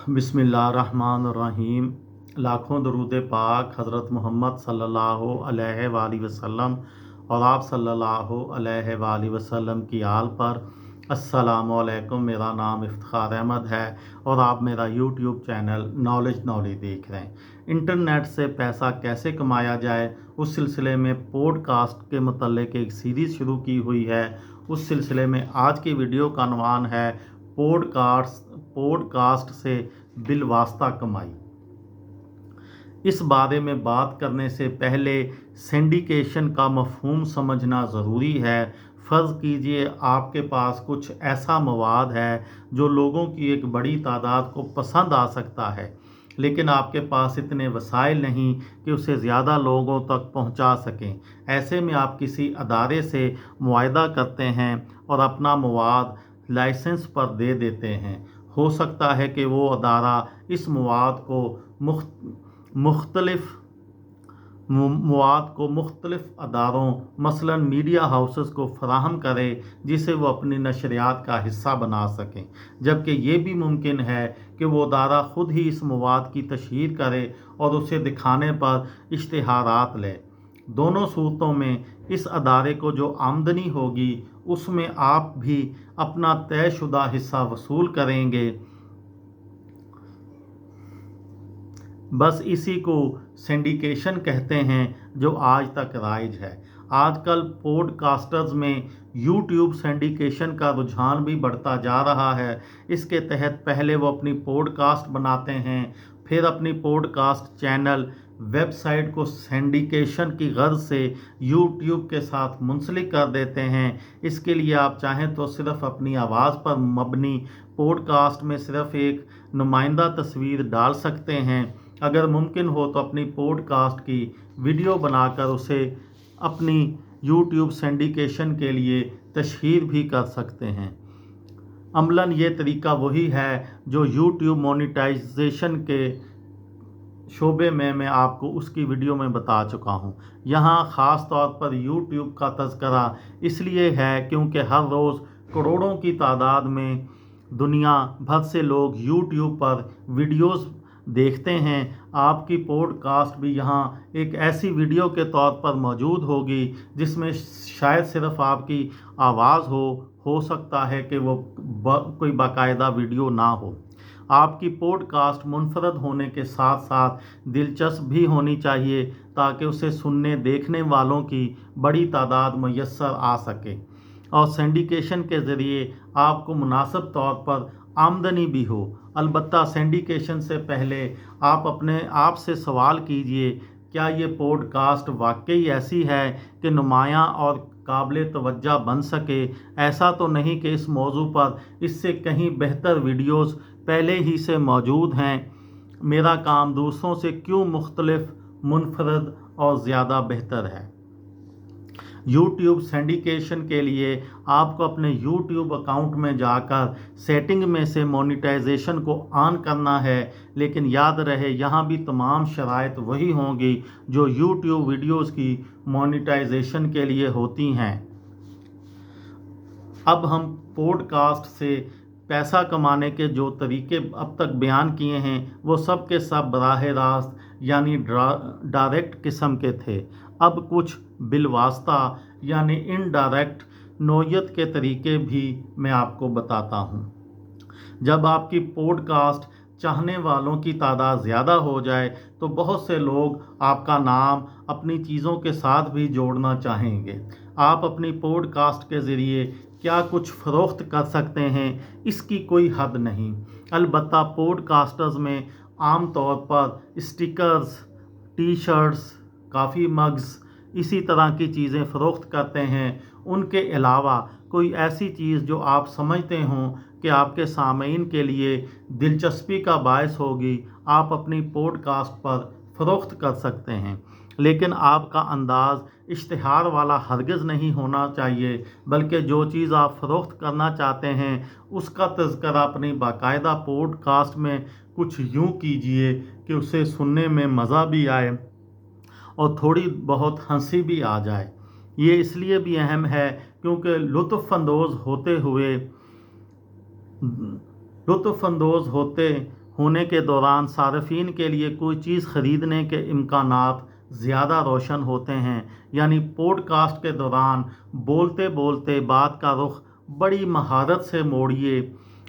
बिस्मिल्लाहिर्रहमानिर्रहीम। लाखों दरूद पाक हज़रत मोहम्मद सल्लल्लाहु अलैहि वसल्लम और आप सल्लल्लाहु अलैहि वसल्लम की आल पर। अस्सलामु अलैकुम। मेरा नाम इफ्तिखार अहमद है और आप मेरा यूट्यूब चैनल नॉलेज देख रहे हैं। इंटरनेट से पैसा कैसे कमाया जाए उस सिलसिले में पॉडकास्ट के मतलब एक सीरीज़ शुरू की हुई है। उस सिलसिले में आज की वीडियो का अनवान है पॉडकास्ट से बिलवास्ता कमाई। इस बारे में बात करने से पहले सिंडिकेशन का मफहूम समझना ज़रूरी है। फ़र्ज़ कीजिए आपके पास कुछ ऐसा मवाद है जो लोगों की एक बड़ी तादाद को पसंद आ सकता है, लेकिन आपके पास इतने वसाइल नहीं कि उसे ज़्यादा लोगों तक पहुंचा सकें। ऐसे में आप किसी अदारे से मुआहदा करते हैं और अपना मवाद लाइसेंस पर दे देते हैं। हो सकता है कि वो अदारा इस मवाद को मुख्तलिफ अदारों मसलन मीडिया हाउसेस को फराहम करे जिसे वो अपनी नशरियात का हिस्सा बना सकें, जबकि ये भी मुमकिन है कि वो अदारा ख़ुद ही इस मवाद की तशहीर करे और उसे दिखाने पर इश्तिहारात ले। दोनों सूरतों में इस अदारे को जो आमदनी होगी उसमें आप भी अपना तयशुदा हिस्सा वसूल करेंगे। बस इसी को सिंडिकेशन कहते हैं जो आज तक राइज है। आजकल पॉडकास्टर्स में यूट्यूब सिंडिकेशन का रुझान भी बढ़ता जा रहा है। इसके तहत पहले वो अपनी पॉडकास्ट बनाते हैं, फिर अपनी पॉडकास्ट चैनल वेबसाइट को सिंडिकेशन की गर्ज से यूट्यूब के साथ मुंसलिक कर देते हैं। इसके लिए आप चाहें तो सिर्फ अपनी आवाज़ पर मबनी पॉडकास्ट में सिर्फ एक नुमाइंदा तस्वीर डाल सकते हैं। अगर मुमकिन हो तो अपनी पॉडकास्ट की वीडियो बनाकर उसे अपनी यूट्यूब सिंडिकेशन के लिए तशहीर भी कर सकते हैं। अमलन ये तरीका वही है जो यूट्यूब मोनेटाइजेशन के शोबे में मैं आपको उसकी वीडियो में बता चुका हूँ। यहाँ ख़ास तौर पर यूट्यूब का तज़करा इसलिए है क्योंकि हर रोज़ करोड़ों की तादाद में दुनिया भर से लोग यूट्यूब पर वीडियोस देखते हैं। आपकी पॉडकास्ट भी यहाँ एक ऐसी वीडियो के तौर पर मौजूद होगी जिसमें शायद सिर्फ आपकी आवाज़ हो सकता है कि वो कोई बाकायदा वीडियो ना हो। आपकी पॉडकास्ट मुनफरद होने के साथ साथ दिलचस्प भी होनी चाहिए ताकि उसे सुनने देखने वालों की बड़ी तादाद मैसर आ सके और सिंडिकेशन के ज़रिए आपको मुनासिब तौर पर आमदनी भी हो। अलबत्ता सिंडिकेशन से पहले आप अपने आप से सवाल कीजिए, क्या ये पॉडकास्ट वाकई ऐसी है कि नुमायाँ और काबिल तवज्जो बन सके? ऐसा तो नहीं कि इस मौजू पर इससे कहीं बेहतर वीडियोस पहले ही से मौजूद हैं। मेरा काम दूसरों से क्यों मुख्तलिफ, मुनफरद और ज़्यादा बेहतर है? यूट्यूब सिंडिकेशन के लिए आपको अपने यूट्यूब अकाउंट में जाकर सेटिंग में से मोनेटाइजेशन को ऑन करना है, लेकिन याद रहे यहाँ भी तमाम शराइत वही होंगी जो यूट्यूब वीडियोस की मोनेटाइजेशन के लिए होती हैं। अब हम पॉडकास्ट से पैसा कमाने के जो तरीके अब तक बयान किए हैं वो सब के सब बराह रास्त यानी डायरेक्ट किस्म के थे। अब कुछ बिलवास्ता यानी इनडायरेक्ट नौयत के तरीके भी मैं आपको बताता हूँ। जब आपकी पॉडकास्ट चाहने वालों की तादाद ज़्यादा हो जाए तो बहुत से लोग आपका नाम अपनी चीज़ों के साथ भी जोड़ना चाहेंगे। आप अपनी पॉडकास्ट के ज़रिए क्या कुछ फ़रोख्त कर सकते हैं इसकी कोई हद नहीं। अलबत्ता पॉडकास्टर्स में आम तौर पर स्टिकर्स, टी शर्ट्स, काफ़ी मग्स इसी तरह की चीज़ें फ़रोख्त करते हैं। उनके अलावा कोई ऐसी चीज़ जो आप समझते हों कि आपके सामीन के लिए दिलचस्पी का बायस होगी, आप अपनी पॉडकास्ट पर फ़रोख्त कर सकते हैं। लेकिन आपका अंदाज़ इश्तिहार वाला हरगिज़ नहीं होना चाहिए, बल्कि जो चीज़ आप फ़रोख्त करना चाहते हैं उसका तज़करा अपनी बाकायदा पॉडकास्ट में कुछ यूँ कीजिए कि उसे सुनने में मज़ा भी आए और थोड़ी बहुत हंसी भी आ जाए। ये इसलिए भी अहम है क्योंकि लुत्फ़अंदोज़ होते होने के दौरान सार्फिन के लिए कोई चीज़ ख़रीदने के इम्कानात ज़्यादा रोशन होते हैं। यानी पॉडकास्ट के दौरान बोलते बोलते बात का रुख बड़ी महारत से मोड़िए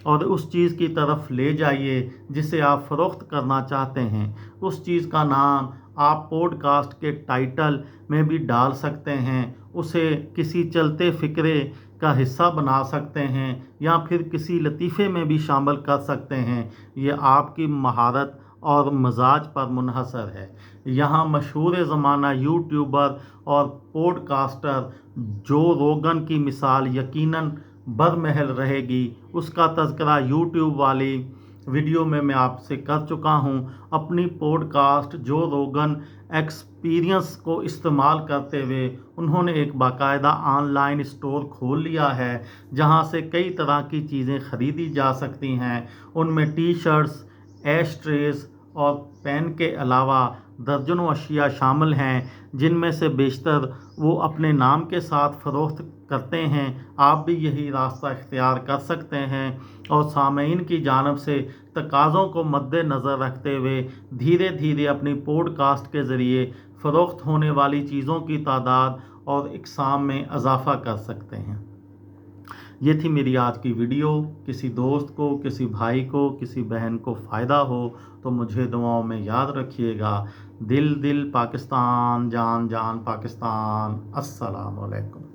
और उस चीज़ की तरफ ले जाइए जिसे आप फ़रोख्त करना चाहते हैं। उस चीज़ का नाम आप पॉडकास्ट के टाइटल में भी डाल सकते हैं, उसे किसी चलते फ़िक्रे का हिस्सा बना सकते हैं या फिर किसी लतीफ़े में भी शामिल कर सकते हैं। ये आपकी महारत और मजाज पर मुनहसर है। यहाँ मशहूर ज़माना यूट्यूबर और पॉडकास्टर जो रोगन की मिसाल यकीनन बरमहल रहेगी। उसका तज़किरा यूट्यूब वाली वीडियो में मैं आपसे कर चुका हूँ। अपनी पॉडकास्ट जो रोगन एक्सपीरियंस को इस्तेमाल करते हुए उन्होंने एक बाकायदा ऑनलाइन स्टोर खोल लिया है जहाँ से कई तरह की चीज़ें ख़रीदी जा सकती हैं। उनमें टी शर्ट्स, एश ट्रेस और पेन के अलावा दर्जनों अशिया शामिल हैं जिनमें से बेशतर वो अपने नाम के साथ फ़रोख्त करते हैं। आप भी यही रास्ता इख्तियार कर सकते हैं और सामीन की जानिब से तकाज़ों को मद्देनज़र रखते हुए धीरे धीरे अपनी पॉडकास्ट के ज़रिए फ़रोख्त होने वाली चीज़ों की तादाद और इक़साम में इजाफ़ा कर सकते हैं। ये थी मेरी आज की वीडियो। किसी दोस्त को, किसी भाई को, किसी बहन को फ़ायदा हो तो मुझे दुआओं में याद रखिएगा। दिल दिल पाकिस्तान, जान जान पाकिस्तान। अस्सलाम वालेकुम।